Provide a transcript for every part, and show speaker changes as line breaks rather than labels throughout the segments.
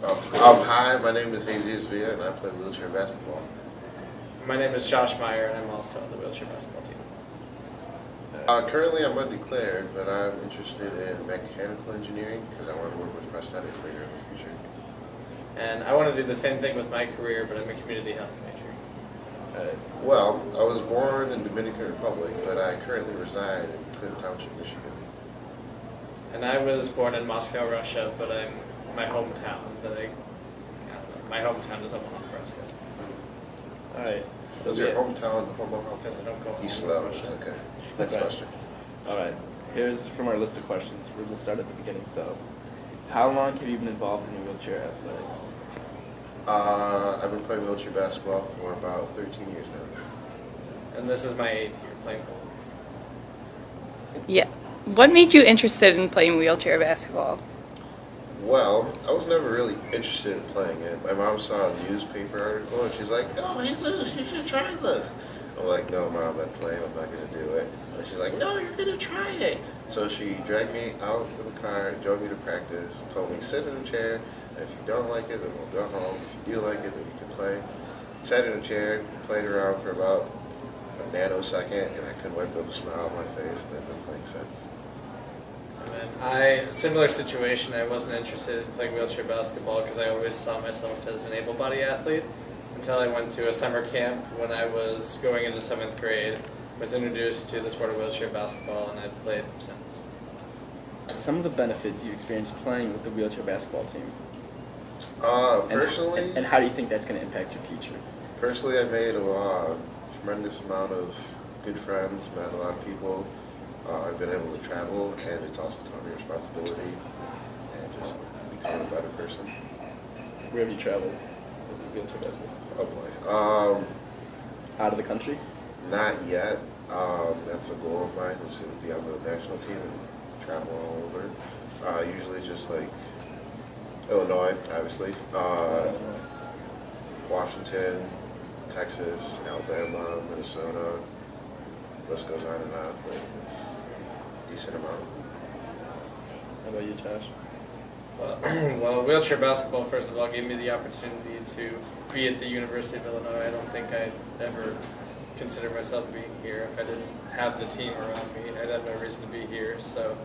Hi, my name is Jesus Villa, and I play wheelchair basketball.
My name is Josh Meyer, and I'm also on the wheelchair basketball team.
Currently, I'm undeclared, but I'm interested in mechanical engineering because I want to work with prosthetics later in the future.
And I want to do the same thing with my career, but I'm a community health major.
Well, I was born in Dominican Republic, but I currently reside in Clinton Township, Michigan.
And I was born in Moscow, Russia, but my hometown my hometown is Omaha, Nebraska.
All right.
So is your hometown Omaha?
Because I don't go
He's
home
slow.
to Russia.
Okay. Next question.
All right. Here's from our list of questions. We'll just start at the beginning. So, how long have you been involved in wheelchair athletics?
I've been playing wheelchair basketball for about 13 years now.
And this is my 8th year playing.
Yeah. What made you interested in playing wheelchair basketball?
Well, I was never really interested in playing it. My mom saw a newspaper article and she's like, "Oh, Jesus, you should try this." I'm like, "No, Mom, that's lame. I'm not going to do it." And she's like, "No, you're going to try it." So she dragged me out of the car, drove me to practice, told me, "Sit in a chair. And if you don't like it, then we'll go home. If you do like it, then you can play." Sat in a chair, played around for about a nanosecond, and I couldn't wipe the smile on my face, and I've been playing since.
Similar situation, I wasn't interested in playing wheelchair basketball because I always saw myself as an able-bodied athlete until I went to a summer camp when I was going into 7th grade, was introduced to the sport of wheelchair basketball, and I've played since.
Some of the benefits you experienced playing with the wheelchair basketball team.
Personally,
and how do you think that's going to impact your future?
Personally, I made a tremendous amount of good friends, met a lot of people. I've been able to travel, and it's also taught me responsibility and just become a better person.
Where have you traveled with wheelchair basketball?
Oh boy.
Out of the country?
Not yet. That's a goal of mine, is to be on the national team and travel all over. Usually just like Illinois, obviously. Washington, Texas, Alabama, Minnesota. List goes on and on, but it's a decent amount.
How about you, Josh?
Well, wheelchair basketball, first of all, gave me the opportunity to be at the University of Illinois. I don't think I'd ever consider myself being here if I didn't have the team around me. I'd have no reason to be here. So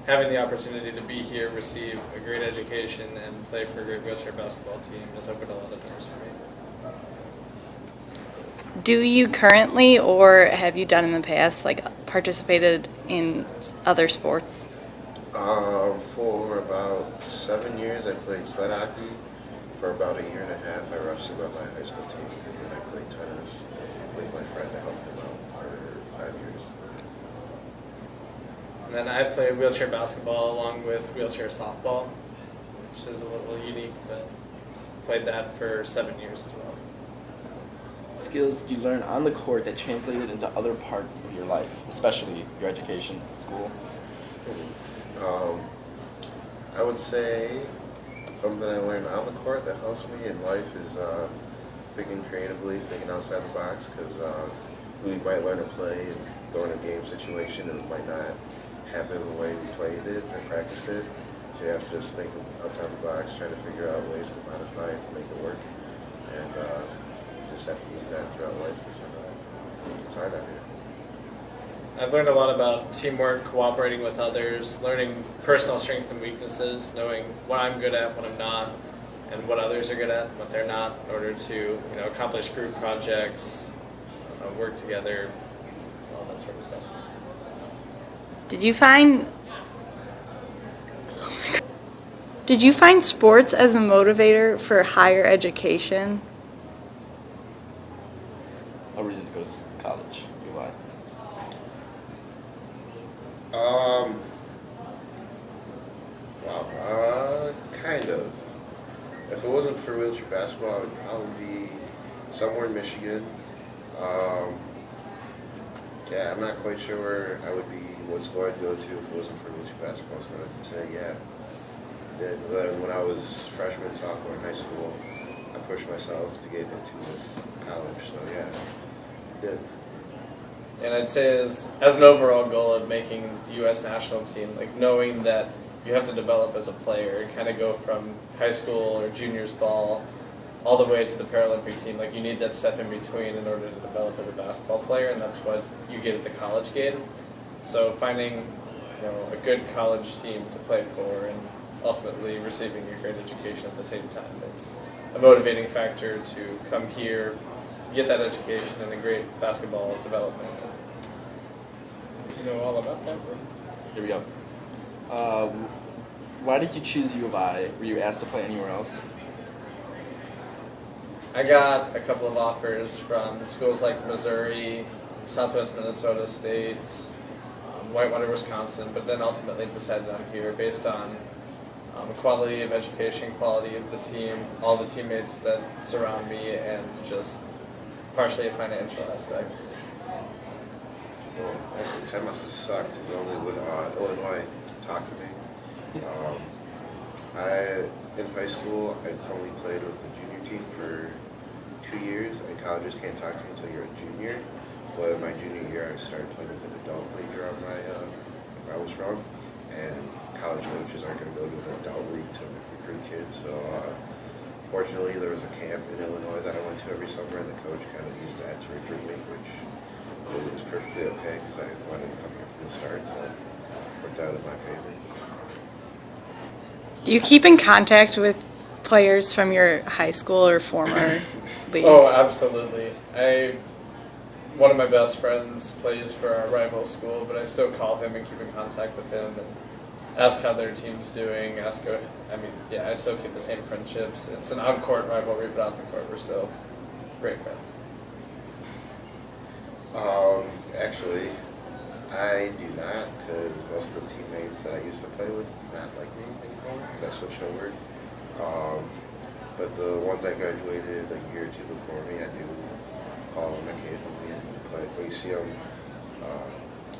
having the opportunity to be here, receive a great education, and play for a great wheelchair basketball team has opened a lot of doors for me.
Do you currently, or have you done in the past, participated in other sports?
For about 7 years, I played sled hockey. For about a year and a half, I wrestled on my high school team, and I played tennis with my friend to help him out for 5 years.
And then I played wheelchair basketball along with wheelchair softball, which is a little unique, but played that for 7 years as well.
Skills you learn on the court that translated into other parts of your life, especially your education, school?
I would say something I learned on the court that helps me in life is thinking creatively, thinking outside the box, because we might learn to play and go in a game situation and it might not happen the way we played it or practiced it. So you have to just think outside the box, try to figure out ways to modify it to make it work. And you just have to use that throughout life to survive. It's hard out here.
I've learned a lot about teamwork, cooperating with others, learning personal strengths and weaknesses, knowing what I'm good at, what I'm not, and what others are good at, and what they're not, in order to accomplish group projects, work together, all that sort of stuff.
Did you find sports as a motivator for higher education?
A reason to go to college. Why?
Kind of. If it wasn't for wheelchair basketball, I would probably be somewhere in Michigan. I'm not quite sure where I would be, what school I'd go to if it wasn't for wheelchair basketball. So I'd say, yeah. Then when I was freshman, sophomore in high school, I pushed myself to get into this college. So yeah, I did.
And I'd say as an overall goal of making the U.S. national team, knowing that you have to develop as a player, kind of go from high school or juniors ball all the way to the Paralympic team. Like, you need that step in between in order to develop as a basketball player, and that's what you get at the college game. So finding a good college team to play for and ultimately receiving a great education at the same time, it's a motivating factor to come here, get that education and a great basketball development. You know all about that?
Here we go. Why did you choose U of I? Were you asked to play anywhere else?
I got a couple of offers from schools like Missouri, Southwest Minnesota State, Whitewater, Wisconsin, but then ultimately decided I'm here based on quality of education, quality of the team, all the teammates that surround me, and just partially a financial aspect.
Well, actually, that must have sucked. Only when Illinois talked to me. In high school, I only played with the junior team for 2 years, and colleges can't talk to you until you're a junior. But my junior year, I started playing with an adult league around where I was from, and college coaches aren't going to go to an adult league to recruit kids. So, fortunately, there was a camp in Illinois that I went to every summer, and the coach kind of used that to recruit me, which is perfectly okay because I wanted to come here from the start, so it worked out in my favor.
Do you keep in contact with players from your high school or former leagues?
Oh, absolutely. One of my best friends plays for our rival school, but I still call him and keep in contact with him and ask how their team's doing. I still keep the same friendships. It's an on-court rivalry, but off the court, we're still great friends.
Actually, I do not, because most of the teammates that I used to play with do not like me anymore, because I switched over. But the ones I graduated a year or two before me, I do call them occasionally and play. We see them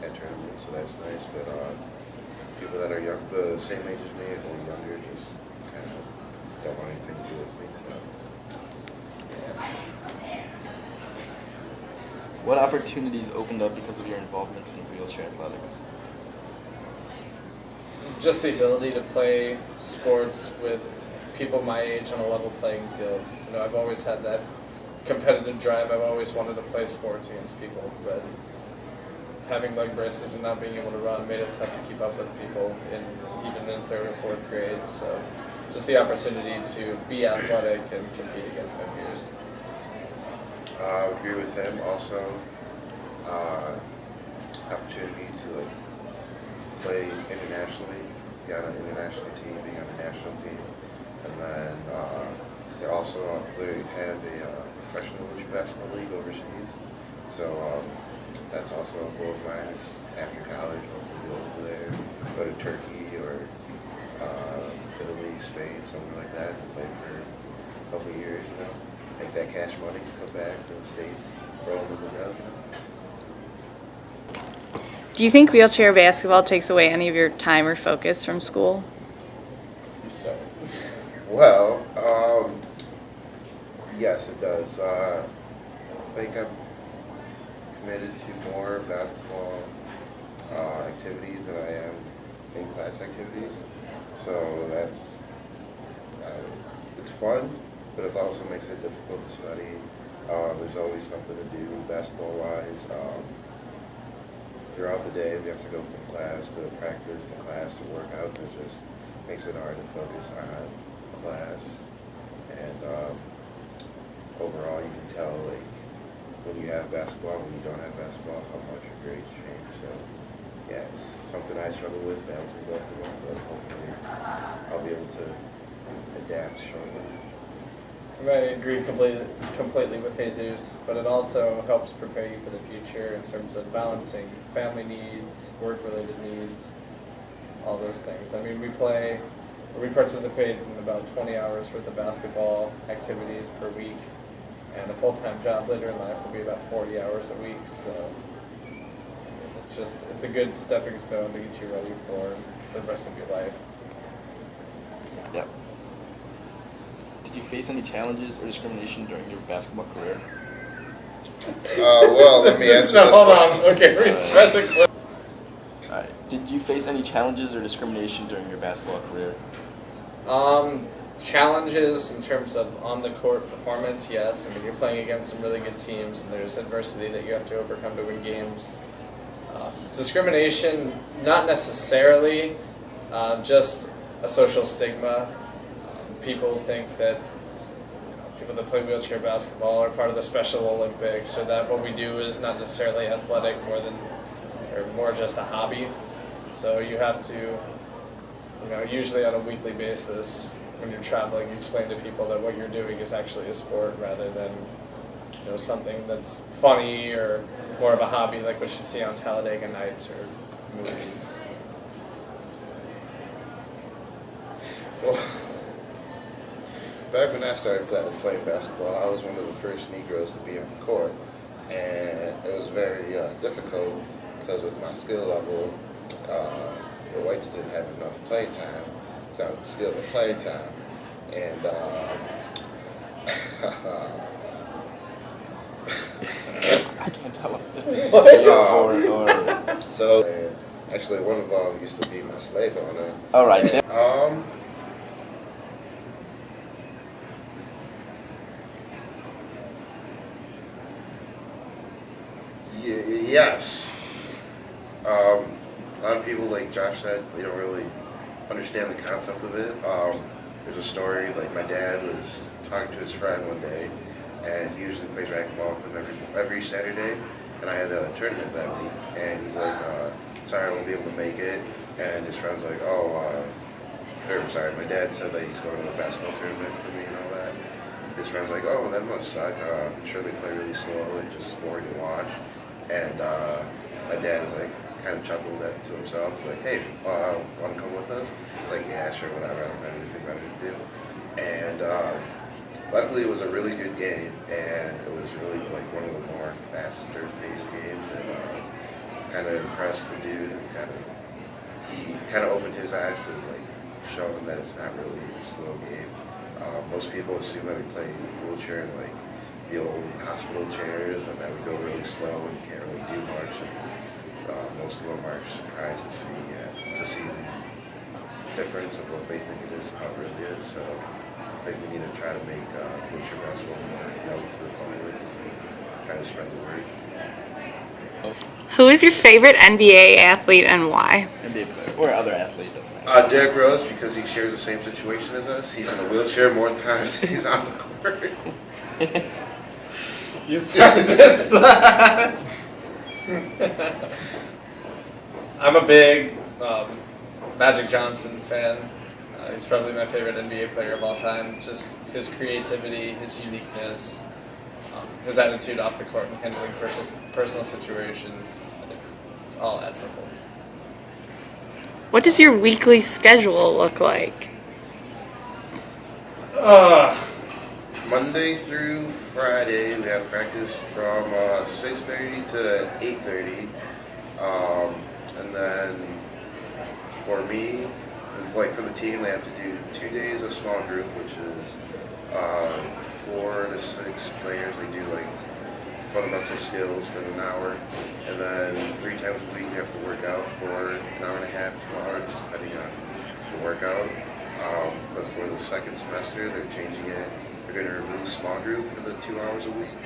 at tournaments, so that's nice. But people that are young, the same age as me or younger, just kind of don't want anything to do with me. So, yeah.
What opportunities opened up because of your involvement in wheelchair athletics?
Just the ability to play sports with people my age on a level playing field. I've always had that competitive drive. I've always wanted to play sports against people, but having leg braces and not being able to run made it tough to keep up with people even in 3rd or 4th grade. So just the opportunity to be athletic and compete against my peers.
I agree with him. Also, opportunity to play internationally, be on an international team, being on a national team, and then they also have a professional wheelchair basketball league overseas. So that's also a goal of mine. Is after college, hopefully go over there, go to Turkey or Italy, Spain, something like that, and play for a couple of years. Make that cash money to come back to the States, roll into the dough.
Do you think wheelchair basketball takes away any of your time or focus from school?
Well, yes, it does. I think I'm committed to more basketball activities than I am in-class activities. So that's it's fun, but it also makes it difficult to study. There's always something to do basketball-wise. Throughout the day, we have to go from class to practice to class to workouts. It just makes it hard to focus on class. And overall, you can tell when you have basketball and when you don't have basketball how much your grades change. So yeah, it's something I struggle with, balancing both of them, but hopefully I'll be able to adapt shortly.
I agree completely with Jesus, but it also helps prepare you for the future in terms of balancing family needs, work-related needs, all those things. I mean, we participate in about 20 hours worth of basketball activities per week, and a full-time job later in life will be about 40 hours a week. So it's a good stepping stone to get you ready for the rest of your life.
Yep. Did you face any challenges or discrimination during your basketball career?
Well, let me answer this
Hold
one.
on. Okay, restart the clip.
All right. Did you face any challenges or discrimination during your basketball career?
Challenges in terms of on the court performance, yes. I mean, you're playing against some really good teams, and there's adversity that you have to overcome to win games. Discrimination, not necessarily, just a social stigma. People think that people that play wheelchair basketball are part of the Special Olympics, or that what we do is not necessarily athletic, more just a hobby. So you have to, usually on a weekly basis, when you're traveling, you explain to people that what you're doing is actually a sport rather than something that's funny or more of a hobby like what you'd see on Talladega Nights or movies.
Well, back when I started playing basketball, I was one of the first Negroes to be on the court, and it was very difficult because with my skill level, the whites didn't have enough playing time, so skill to playing time, and
I can't tell if
so actually one of them used to be my slave owner.
All right.
And, yes. A lot of people, like Josh said, they don't really understand the concept of it. There's a story, like my dad was talking to his friend one day, and he usually plays racquetball with him every Saturday, and I had a tournament that week, and he's like, sorry, I won't be able to make it, and his friend's like, sorry, my dad said that he's going to a basketball tournament for me and all that. His friend's like, oh, well, that must suck. I'm sure they play really slow and just boring to watch. And my dad was like, kind of chuckled to himself, like, hey, want to come with us? Like, yeah, sure, whatever. I don't have anything better to do. And luckily, it was a really good game, and it was really like one of the more faster-paced games, and kind of impressed the dude, and he kind of opened his eyes to like show him that it's not really a slow game. Most people assume that we play wheelchair in like the old hospital chairs, and that we go really slow and can't really do much. And, most of them are surprised to see the difference of what they think it is and how it really is. So I think we need to try to make wheelchair basketball more known to the public, kind of spread the word.
Who is your favorite NBA athlete and why?
NBA player or other athlete, doesn't matter.
Derrick Rose, because he shares the same situation as us. He's in a wheelchair more times than he's on the court.
You practiced that. I'm a big Magic Johnson fan. He's probably my favorite NBA player of all time. Just his creativity, his uniqueness, his attitude off the court and handling personal situations, all admirable.
What does your weekly schedule look like?
Monday through Friday, we have practice from 6:30 to 8:30. And then for me, like for the team, they have to do 2 days of small group, which is 4 to 6 players. They do like fundamental skills for an hour. And then 3 times a week, we have to work out for an hour and a half, 2 hours, depending on the workout. But for the second semester, they're changing it. They're going to remove small group for the 2 hours a week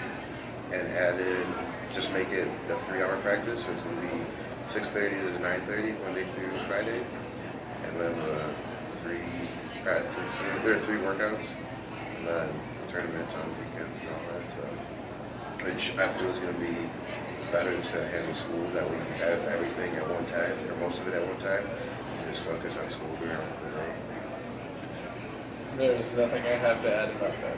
and add in, just make it a 3-hour practice. So it's going to be 6:30 to 9:30 Monday through Friday, and then there are 3 workouts, and then tournaments on the weekends and all that. So, which I feel is going to be better to handle school. That way you have everything at one time, or most of it at one time. You just focus on school during the day.
There's nothing I have to add about that.